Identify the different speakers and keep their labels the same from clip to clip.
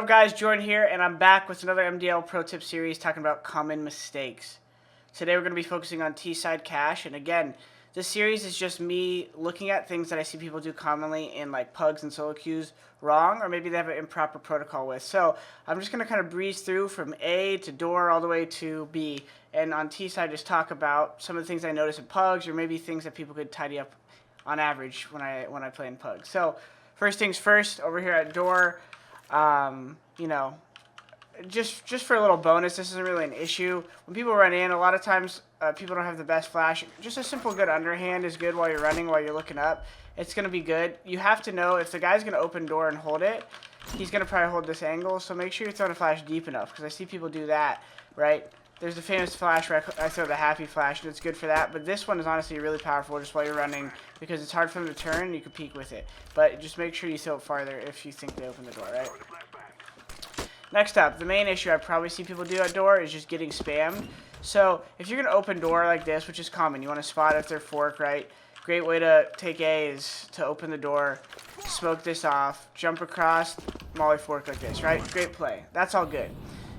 Speaker 1: guys, Jordan here, and I'm back with another MDL Pro Tip Series talking about common mistakes. Today we're going to be focusing on T-side cache, and again, this series is just me looking at things that I see people do commonly in like pugs and solo queues wrong, or maybe they have an improper protocol with. So I'm just going to kind of breeze through from A to door all the way to B, and on T-side just talk about some of the things I notice in pugs, or maybe things that people could tidy up on average when I play in pugs. So first things first, over here at door. You know, just for a little bonus, this isn't really an issue. When people run in, a lot of times people don't have the best flash. Just a simple good underhand is good while you're running, while you're looking up. It's going to be good. You have to know if the guy's going to open door and hold it, he's going to probably hold this angle. So make sure you're throwing a flash deep enough, because I see people do that, right? There's the famous flash where I throw the happy flash, and it's good for that. But this one is honestly really powerful just while you're running, because it's hard for them to turn, and you can peek with it. But just make sure you throw it farther if you think they open the door, right? Next up, the main issue I probably see people do at door is just getting spammed. So if you're going to open door like this, which is common, you want to spot if they're fork, right? Great way to take A is to open the door, smoke this off, jump across, molly fork like this, right? Great play. That's all good.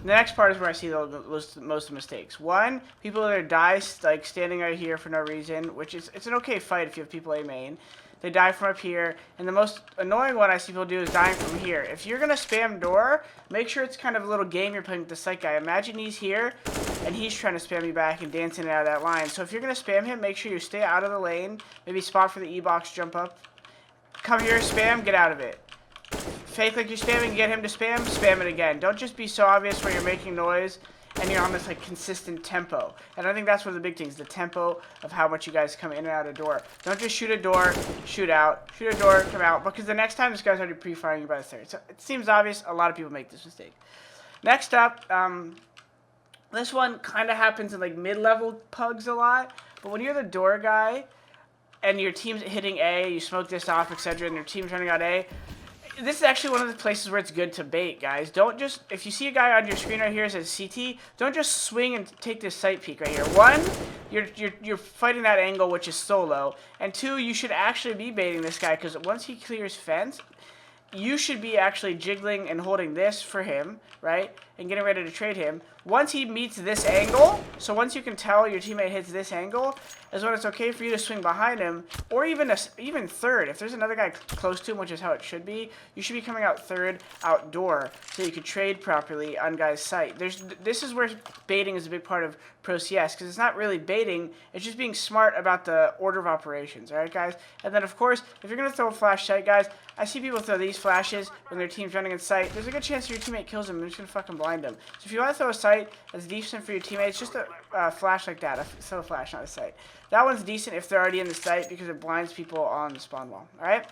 Speaker 1: The next part is where I see most of the mistakes. One, people either die like standing right here for no reason, which is it's an okay fight if you have people A main. They die from up here, and the most annoying one I see people do is dying from here. If you're gonna spam door, make sure it's kind of a little game you're playing with the sight guy. Imagine he's here, and he's trying to spam you back and dancing it out of that line. So if you're gonna spam him, make sure you stay out of the lane. Maybe spot for the E-box, jump up, come here, spam, get out of it. Fake like you're spamming, get him to spam it again. Don't just be so obvious where you're making noise and you're on this like consistent tempo. And I think that's one of the big things, the tempo of how much you guys come in and out of door. Don't just shoot a door, shoot out, shoot a door, come out, because the next time this guy's already pre-firing you by the third. So it seems obvious, a lot of people make this mistake. Next up, this one kind of happens in like mid-level pugs a lot, but when you're the door guy and your team's hitting A, you smoke this off, etc., and your team's running out A, this is actually one of the places where it's good to bait, guys. Don't just, if you see a guy on your screen right here that says CT, don't just swing and take this sight peek right here. One, you're fighting that angle, which is solo. And two, you should actually be baiting this guy, because once he clears fence, you should be actually jiggling and holding this for him, right? And getting ready to trade him. Once he meets this angle, so once you can tell your teammate hits this angle, is when it's okay for you to swing behind him, or even third. If there's another guy close to him, which is how it should be, you should be coming out third outdoor, so you could trade properly on guys' sight. This is where baiting is a big part of Pro CS, because it's not really baiting, it's just being smart about the order of operations, alright guys? And then of course, if you're going to throw a flash sight, guys, I see people throw these flashes when their team's running in sight. There's a good chance your teammate kills them and they're just going to fucking blind them. So if you want to throw a sight that's decent for your teammates, just a flash like that. Throw a flash, not a sight. That one's decent if they're already in the sight, because it blinds people on the spawn wall. Alright?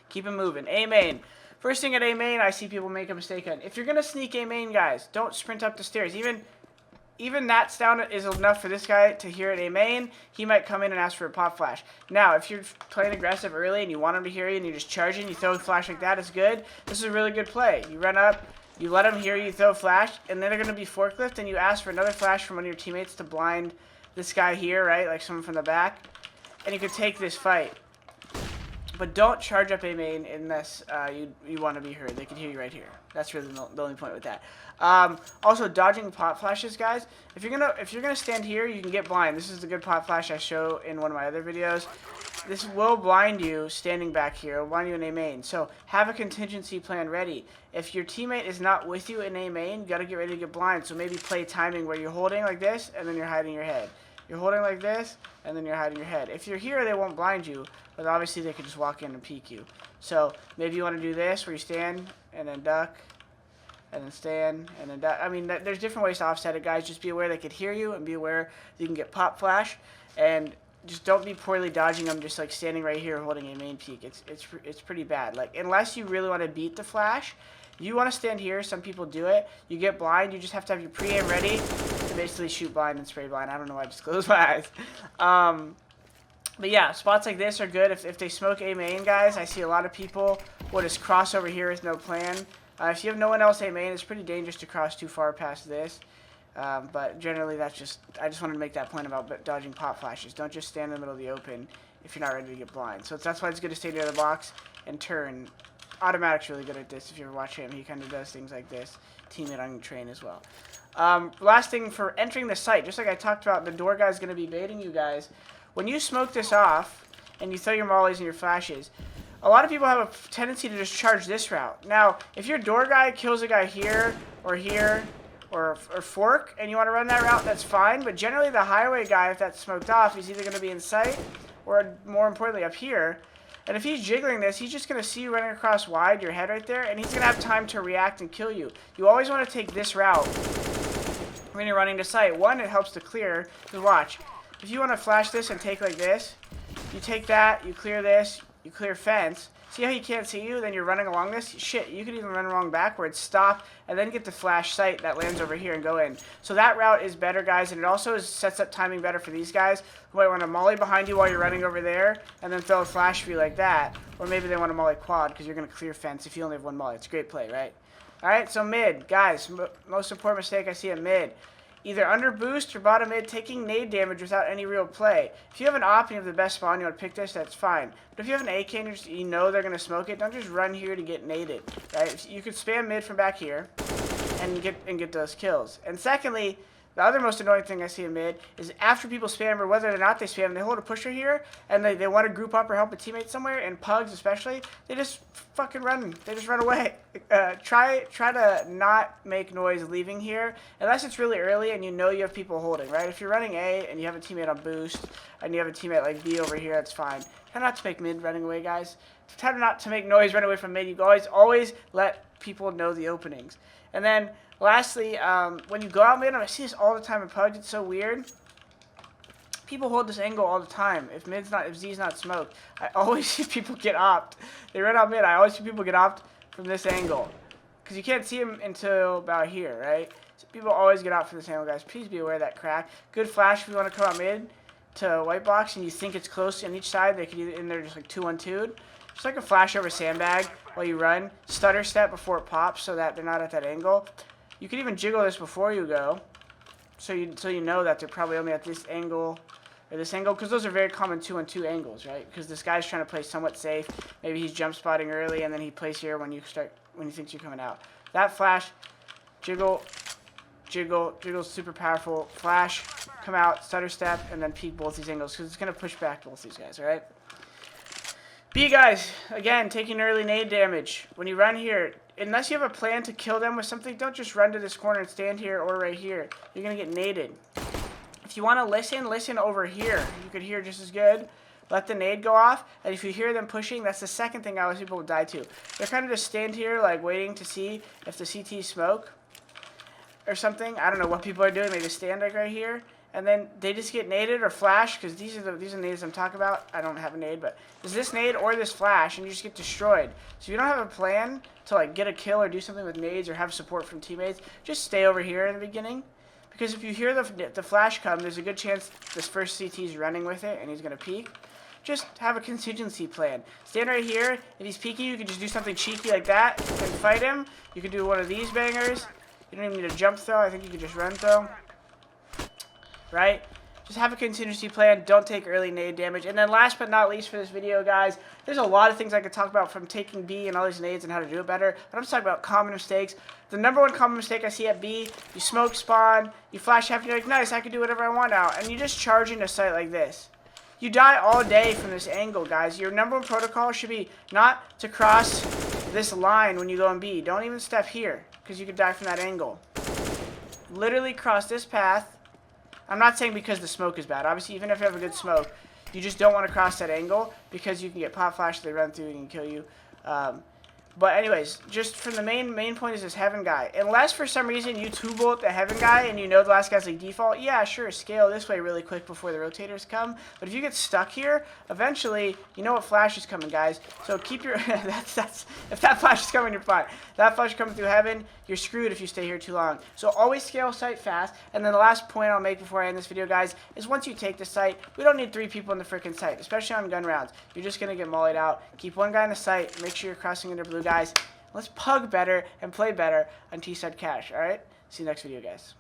Speaker 1: Keep it moving. A main. First thing at A main, I see people make a mistake on. If you're going to sneak A main, guys, don't sprint up the stairs. Even that sound is enough for this guy to hear it A main. He might come in and ask for a pop flash. Now, if you're playing aggressive early and you want him to hear you and you're just charging, you throw a flash like that, it's good. This is a really good play. You run up, you let him hear you throw a flash, and then they're going to be forklift, and you ask for another flash from one of your teammates to blind this guy here, right? Like someone from the back. And you can take this fight. But don't charge up A main unless you want to be heard. They can hear you right here. That's really the only point with that. Also, dodging pop flashes, guys. If you're gonna stand here, you can get blind. This is the good pop flash I show in one of my other videos. This will blind you standing back here. It will blind you in A main. So have a contingency plan ready. If your teammate is not with you in A main, you gotta get ready to get blind. So maybe play timing where you're holding like this and then you're hiding your head. You're holding like this, and then you're hiding your head. If you're here, they won't blind you, but obviously they could just walk in and peek you. So maybe you want to do this, where you stand, and then duck, and then stand, and then duck. I mean, there's different ways to offset it, guys. Just be aware they could hear you, and be aware you can get pop flash, and just don't be poorly dodging them, just like standing right here holding a main peek. It's pretty bad. Like, unless you really want to beat the flash, you want to stand here. Some people do it. You get blind. You just have to have your pre-aim ready to basically shoot blind and spray blind. I don't know why I just closed my eyes. But yeah, spots like this are good. If they smoke A main, guys, I see a lot of people will just cross over here with no plan. If you have no one else A main, it's pretty dangerous to cross too far past this. But generally, I just wanted to make that point about dodging pop flashes. Don't just stand in the middle of the open if you're not ready to get blind. So that's why it's good to stay near the box and turn Automatic's really good at this. If you ever watch him, he kind of does things like this. Teammate on your train as well. Last thing for entering the site, just like I talked about, the door guy's going to be baiting you guys. When you smoke this off and you throw your mollies and your flashes, a lot of people have a tendency to just charge this route. Now, if your door guy kills a guy here, or fork, and you want to run that route, that's fine. But generally, the highway guy, if that's smoked off, he's either going to be in sight or, more importantly, up here. And if he's jiggling this, he's just going to see you running across wide, your head right there, and he's going to have time to react and kill you. You always want to take this route when you're running to sight. One, it helps to clear. Because watch, if you want to flash this and take like this, you take that, you clear this, you clear fence. See how he can't see you? Then you're running along this? Shit, you could even run along backwards, stop, and then get the flash sight that lands over here and go in. So that route is better, guys, and it also sets up timing better for these guys who might want to molly behind you while you're running over there and then throw a flash for you like that. Or maybe they want to molly quad because you're going to clear fence if you only have one molly. It's a great play, right? Alright, so mid. Guys, most important mistake I see at mid. Either under boost or bottom mid, taking nade damage without any real play. If you have an op and you have the best spawn, you want to pick this, that's fine. But if you have an AK and you know they're going to smoke it, don't just run here to get naded. Right? You could spam mid from back here and get those kills. And secondly, the other most annoying thing I see in mid is after people spam, or whether or not they spam, they hold a pusher here, and they want to group up or help a teammate somewhere, and pugs especially, they just fucking run. They just run away. Try to not make noise leaving here, unless it's really early and you know you have people holding, right? If you're running A and you have a teammate on boost, and you have a teammate like B over here, that's fine. Try not to make mid running away, guys. Try not to make noise run away from mid. You always let people know the openings. And then lastly, when you go out mid, and I see this all the time in PUBG, it's so weird. People hold this angle all the time. If Z's not smoked, I always see people get opt. They run out mid. I always see people get opt from this angle, because you can't see them until about here, right? So people always get out from this angle, guys. Please be aware of that crack. Good flash if you want to come out mid to white box, and you think it's close on each side. They could either in there just like 2-1-2'd. Just like a flash over sandbag while you run. Stutter step before it pops so that they're not at that angle. You could even jiggle this before you go, so you know that they're probably only at this angle or this angle, because those are very common 2-on-2 angles, right? Because this guy's trying to play somewhat safe. Maybe he's jump spotting early, and then he plays here when he thinks you're coming out. That flash, jiggle, jiggle's super powerful. Flash, come out, stutter step, and then peek both these angles, because it's gonna push back both these guys, all right? B guys, again, taking early nade damage. When you run here, unless you have a plan to kill them with something, don't just run to this corner and stand here or right here. You're going to get naded. If you want to listen over here. You could hear just as good. Let the nade go off, and if you hear them pushing, that's the second thing I always see people die to. They're kind of just stand here, like, waiting to see if the CT smoke or something. I don't know what people are doing. They just stand like right here. And then they just get naded or flash, because these are nades I'm talking about. I don't have a nade, but is this nade or this flash, and you just get destroyed. So if you don't have a plan to like get a kill or do something with nades or have support from teammates, just stay over here in the beginning. Because if you hear the flash come, there's a good chance this first CT is running with it and he's going to peek. Just have a contingency plan. Stand right here. If he's peeking, you can just do something cheeky like that and fight him. You can do one of these bangers. You don't even need a jump throw. I think you can just run throw. Right? Just have a contingency plan. Don't take early nade damage. And then last but not least for this video, guys, there's a lot of things I could talk about from taking B and all these nades and how to do it better. But I'm just talking about common mistakes. The number one common mistake I see at B, you smoke spawn, you flash half, and you're like, nice, I can do whatever I want now. And you just charge into sight like this. You die all day from this angle, guys. Your number one protocol should be not to cross this line when you go in B. Don't even step here, because you could die from that angle. Literally cross this path. I'm not saying because the smoke is bad. Obviously, even if you have a good smoke, you just don't want to cross that angle because you can get pop flash, they run through and can kill you. But anyways, just from the main point is this heaven guy. Unless for some reason you two-bolt the heaven guy and you know the last guy's like default, yeah, sure, scale this way really quick before the rotators come. But if you get stuck here, eventually, you know what flash is coming, guys. So keep your, if that flash is coming, you're fine. That flash is coming through heaven, you're screwed if you stay here too long. So always scale sight fast. And then the last point I'll make before I end this video, guys, is once you take the site, we don't need 3 people in the freaking site, especially on gun rounds. You're just going to get mollied out. Keep one guy in the site. Make sure you're crossing into blue, guys. Let's pug better and play better on T-Side Cash, alright? See you next video, guys.